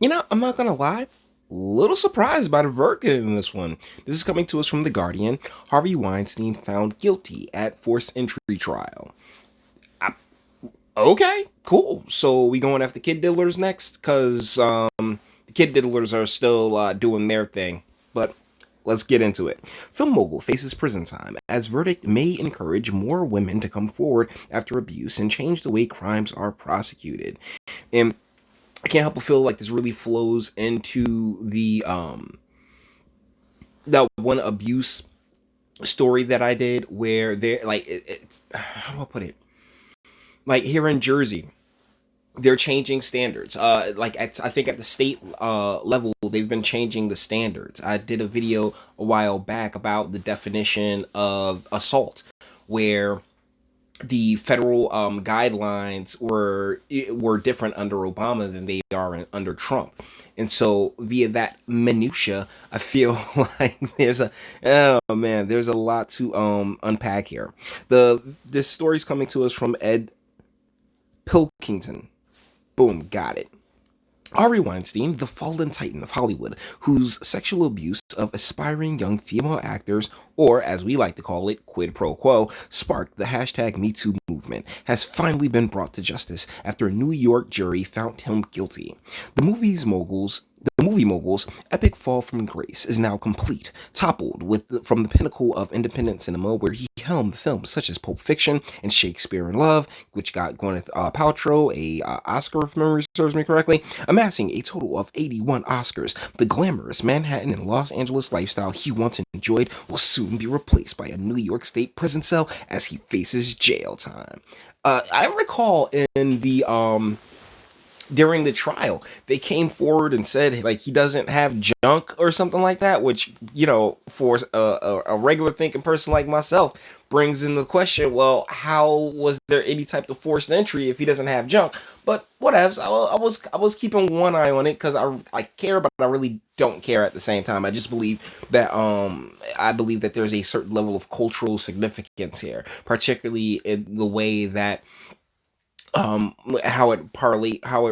I'm not gonna lie. Little surprised by the verdict in this one. This is coming to us from The Guardian. Harvey Weinstein found guilty at forced entry trial. I, okay, cool. So we going after kid diddlers next? Because the kid diddlers are still doing their thing. But let's get into it. Film mogul faces prison time as verdict may encourage more women to come forward after abuse and change the way crimes are prosecuted. And I can't help but feel like this really flows into the that one abuse story that I did where they're like it's how do I put it? Like here in Jersey, they're changing standards. I think at the state level, they've been changing the standards. I did a video a while back about the definition of assault, where the federal guidelines were different under Obama than they are under Trump, and so via that minutia, I feel like there's a lot to unpack here. This story's coming to us from Ed Pilkington. Boom, got it. Harvey Weinstein, the fallen titan of Hollywood, whose sexual abuse of aspiring young female actors, or as we like to call it, quid pro quo, sparked the hashtag MeToo movement, has finally been brought to justice after a New York jury found him guilty. The movie mogul's epic fall from grace is now complete, toppled from the pinnacle of independent cinema where he helmed films such as Pulp Fiction and Shakespeare in Love, which got Gwyneth Paltrow a Oscar, if memory serves me correctly, amassing a total of 81 Oscars. The glamorous Manhattan and Los Angeles lifestyle he once enjoyed will soon be replaced by a New York State prison cell as he faces jail time. I recall in the during the trial they came forward and said like he doesn't have junk or something like that, which for a regular thinking person like myself brings in the question, well, how was there any type of forced entry if he doesn't have junk? But whatevs. I was keeping one eye on it because I care, but I really don't care at the same time. I believe that there's a certain level of cultural significance here, particularly in the way that how it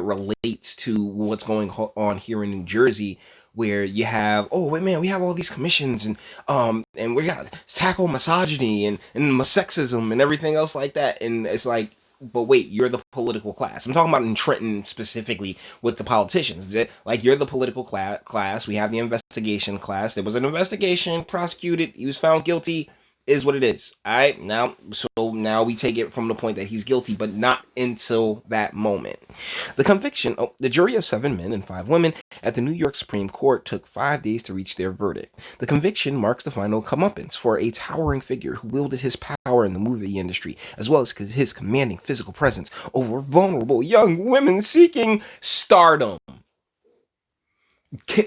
relates to what's going on here in New Jersey, where you have, oh wait man, we have all these commissions, and we gotta tackle misogyny and sexism and everything else like that, and it's like, but wait, you're the political class. I'm talking about in Trenton specifically with the politicians. Like, you're the political class. We have the investigation class. There was an investigation, prosecuted. He was found guilty. Is what it is. All right. Now we take it from the point that he's guilty, but not until that moment. The jury of 7 men and 5 women at the New York Supreme Court took 5 days to reach their verdict. The conviction marks the final comeuppance for a towering figure who wielded his power in the movie industry, as well as his commanding physical presence over vulnerable young women seeking stardom.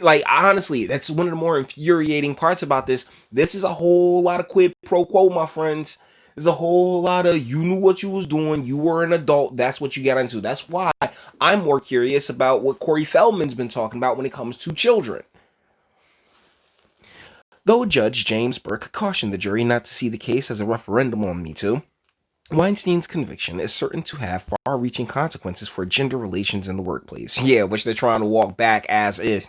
Like, honestly, that's one of the more infuriating parts about this. This is a whole lot of quid pro quo, my friends. There's a whole lot of, you knew what you was doing, you were an adult, that's what you got into. That's why I'm more curious about what Corey Feldman's been talking about when it comes to children. Though Judge James Burke cautioned the jury not to see the case as a referendum on Me Too, Weinstein's conviction is certain to have far reaching consequences for gender relations in the workplace. Yeah, which they're trying to walk back as is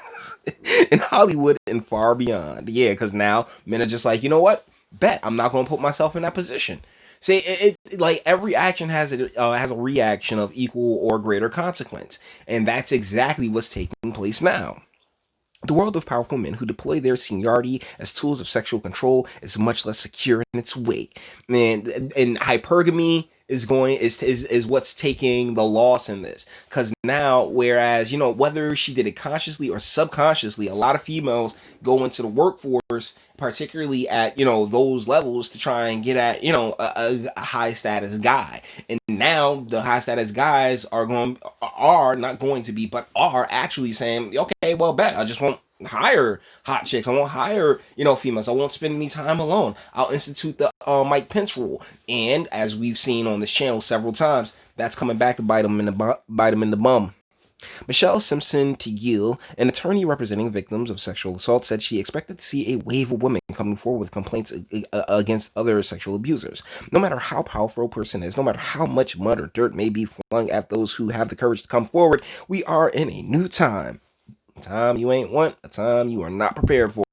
in Hollywood and far beyond. Yeah, because now men are just like, you know what? Bet I'm not going to put myself in that position. See, like every action has a reaction of equal or greater consequence, and that's exactly what's taking place now. The world of powerful men who deploy their seniority as tools of sexual control is much less secure in its wake. And hypergamy is what's taking the loss in this. Because now, whereas, whether she did it consciously or subconsciously, a lot of females go into the workforce, particularly at, those levels, to try and get at, a high status guy. And now the high status guys are not going to be, but are actually saying, okay, well, bet I just won't hire hot chicks. I won't hire, females. I won't spend any time alone. I'll institute the Mike Pence rule. And as we've seen on this channel several times, that's coming back to bite him in the bum. Michelle Simpson Teagill, an attorney representing victims of sexual assault, said she expected to see a wave of women coming forward with complaints against other sexual abusers. No matter how powerful a person is, no matter how much mud or dirt may be flung at those who have the courage to come forward, we are in a new time. A time you ain't want, a time you are not prepared for.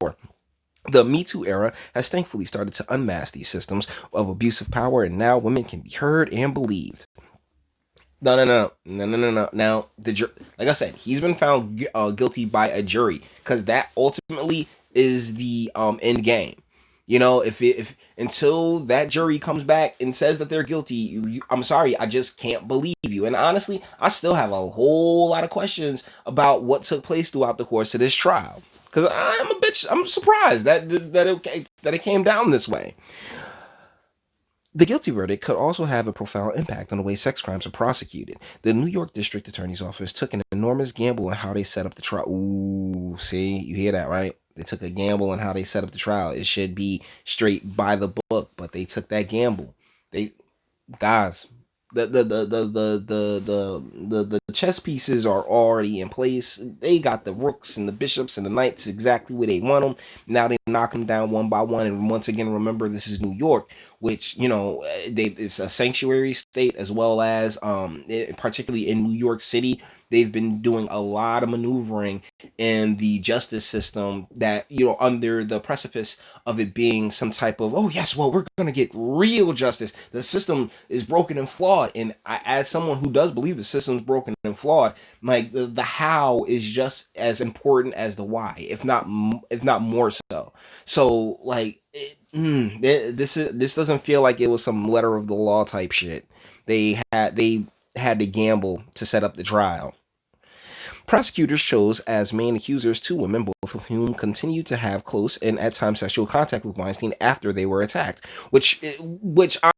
The Me Too era has thankfully started to unmask these systems of abusive power, and now women can be heard and believed. No. Now, like I said, he's been found guilty by a jury because that ultimately is the end game. You know, if until that jury comes back and says that they're guilty, I'm sorry, I just can't believe you. And honestly, I still have a whole lot of questions about what took place throughout the course of this trial. Because I'm surprised that it came down this way. The guilty verdict could also have a profound impact on the way sex crimes are prosecuted. The New York District Attorney's Office took an enormous gamble on how they set up the trial. Ooh, see, you hear that, right? They took a gamble on how they set up the trial. It should be straight by the book, but they took that gamble. They guys, the chess pieces are already in place. They got the rooks and the bishops and the knights exactly where they want them. Now they knock them down one by one. And once again, remember, this is New York, which, you know, it's a sanctuary state, as well as particularly in New York City, they've been doing a lot of maneuvering in the justice system that, you know, under the precipice of it being some type of, oh yes, well, we're gonna get real justice. The system is broken and flawed. And as someone who does believe the system's broken and flawed, like the how is just as important as the why, if not more so. So like this doesn't feel like it was some letter of the law type shit. They had to gamble to set up the trial. Prosecutors chose as main accusers two women, both of whom continued to have close and at times sexual contact with Weinstein after they were attacked. Which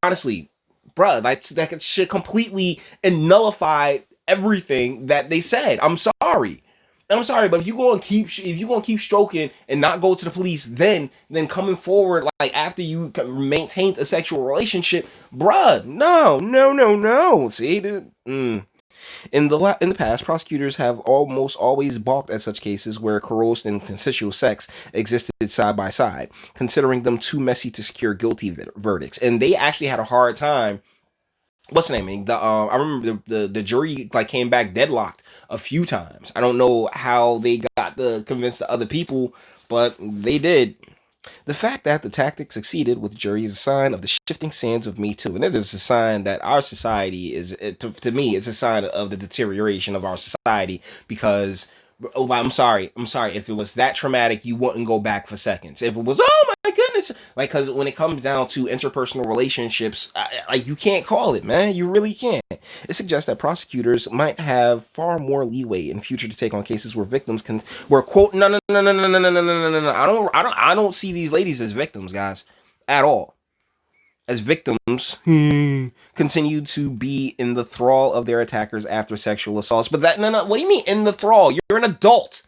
honestly, bruh, that should completely nullify everything that they said. I'm sorry, but if you gonna keep stroking and not go to the police, then coming forward like after you maintained a sexual relationship, bruh, no. See, in the past, prosecutors have almost always balked at such cases where coerced and consensual sex existed side by side, considering them too messy to secure guilty verdicts. And they actually had a hard time. What's the name? I remember the jury like came back deadlocked a few times. I don't know how they got to convince the other people, but they did. The fact that the tactic succeeded with jury is a sign of the shifting sands of Me Too. And it is a sign that our society to me, it's a sign of the deterioration of our society because, I'm sorry. If it was that traumatic, you wouldn't go back for seconds. If it was, oh my goodness, like, because when it comes down to interpersonal relationships, like, you can't call it, man. You really can't. It suggests that prosecutors might have far more leeway in future to take on cases where victims where quote, no. I don't see these ladies as victims, guys, at all. As victims continue to be in the thrall of their attackers after sexual assaults. But no. What do you mean in the thrall? You're an adult.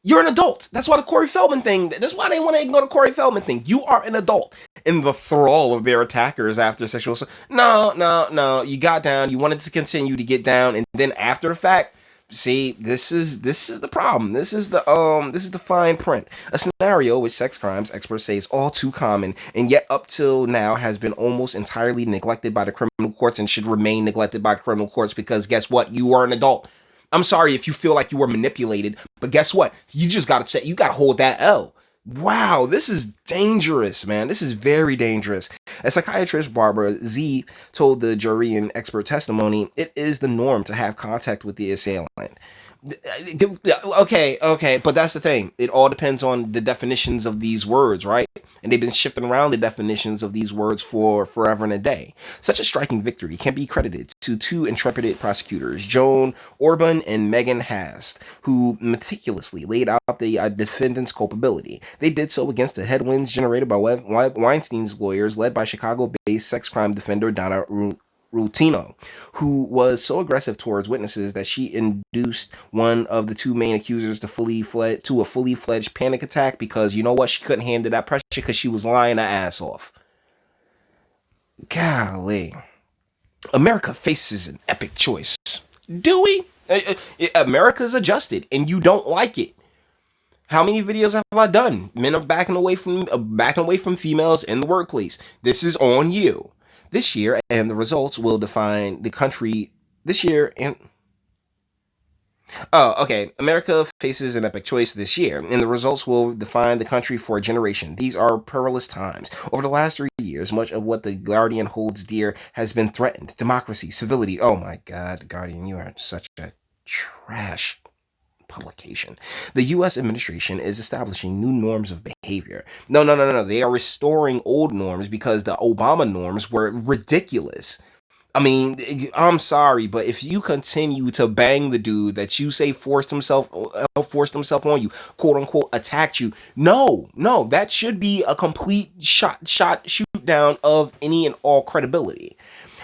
You're an adult. That's why the Corey Feldman thing. That's why they want to ignore the Corey Feldman thing. You are an adult in the thrall of their attackers after sexual assault. No. You got down. You wanted to continue to get down, and then after the fact, see, this is the problem. This is the fine print. A scenario which sex crimes experts say is all too common, and yet up till now has been almost entirely neglected by the criminal courts and should remain neglected by criminal courts because guess what? You are an adult. I'm sorry if you feel like you were manipulated, but guess what? You just you gotta hold that L. Wow, this is dangerous, man. This is very dangerous. As psychiatrist Barbara Z told the jury in expert testimony, it is the norm to have contact with the assailant. Okay, but that's the thing. It all depends on the definitions of these words, right? And they've been shifting around the definitions of these words for forever and a day. Such a striking victory can be credited to two intrepid prosecutors, Joan Orban and Megan Hast, who meticulously laid out the defendant's culpability. They did so against the headwinds generated by Weinstein's lawyers, led by Chicago-based sex crime defender Donna Rutino, who was so aggressive towards witnesses that she induced one of the two main accusers to a fully fledged panic attack because, you know what, she couldn't handle that pressure because she was lying her ass off. Golly. America faces an epic choice. Do we? America's adjusted and you don't like it. How many videos have I done? Men are backing away from females in the workplace. This is on you. This year, and the results will define the country this year. And Oh, okay. America faces an epic choice this year, and the results will define the country for a generation. These are perilous times. Over the last 3 years, much of what the Guardian holds dear has been threatened. Democracy, civility. Oh my God, Guardian, you are such a trash publication. The U.S. administration is establishing new norms of behavior. No, no, no, no, no. They are restoring old norms because the Obama norms were ridiculous. I mean, I'm sorry, but if you continue to bang the dude that you say forced himself on you, quote unquote, attacked you, no, no, that should be a complete shoot down of any and all credibility.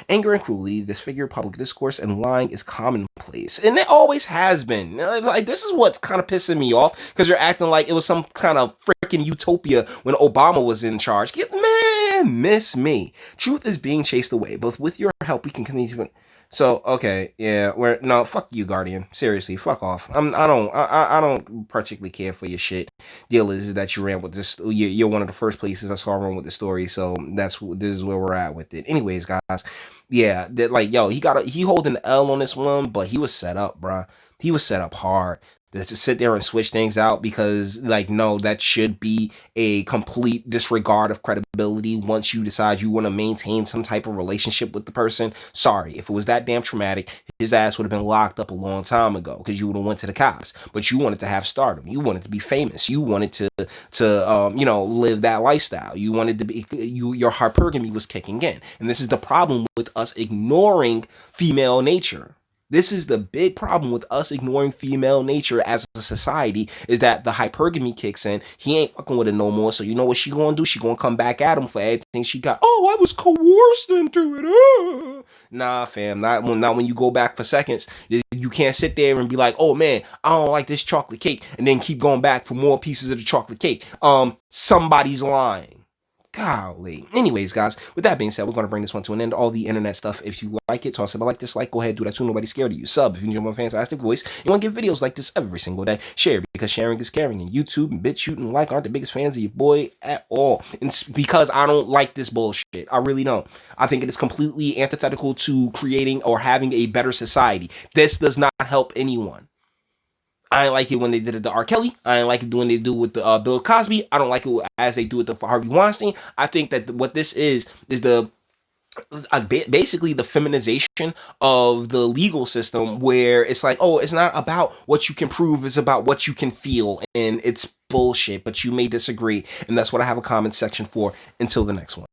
Anger and cruelty disfigure public discourse, and lying is commonplace, and it always has been. Like, this is what's kind of pissing me off, because you're acting like it was some kind of freaking utopia when Obama was in charge. Man, miss me. Truth is being chased away, but with your help, we can continue to. So okay, yeah, we're no fuck you, Guardian. Seriously, fuck off. I don't particularly care for your shit. Deal is that you ran with this. You're one of the first places I saw run with the story, so this is where we're at with it. Anyways, guys, yeah, that like yo, he holding the L on this one, but he was set up, bruh. He was set up hard to sit there and switch things out, because like no, that should be a complete disregard of credibility once you decide you want to maintain some type of relationship with the person. Sorry, if it was that damn traumatic, his ass would have been locked up a long time ago, because you would have went to the cops. But you wanted to have stardom, you wanted to be famous, you wanted to live that lifestyle, you wanted to be your hypergamy was kicking in. And this is the problem with us ignoring female nature. This is the big problem with us ignoring female nature as a society, is that the hypergamy kicks in. He ain't fucking with it no more. So you know what she gonna do? She gonna come back at him for everything she got. Oh, I was coerced into it. Nah, fam. Not when you go back for seconds. You can't sit there and be like, oh man, I don't like this chocolate cake, and then keep going back for more pieces of the chocolate cake. Somebody's lying. Golly. Anyways, guys, with that being said, we're going to bring this one to an end. All the internet stuff, if you like it, toss it like dislike, go ahead, do that too. Nobody's scared of you. Sub if you enjoy my fantastic voice. You want to get videos like this every single day. Share, because sharing is caring. And YouTube and BitChute and like aren't the biggest fans of your boy at all. And it's because I don't like this bullshit. I really don't. I think it is completely antithetical to creating or having a better society. This does not help anyone. I ain't like it when they did it to R. Kelly. I ain't like it when they do it with the Bill Cosby. I don't like it as they do it to Harvey Weinstein. I think that what this is the basically the feminization of the legal system, where it's like, oh, it's not about what you can prove, it's about what you can feel, and it's bullshit. But you may disagree, and that's what I have a comment section for. Until the next one.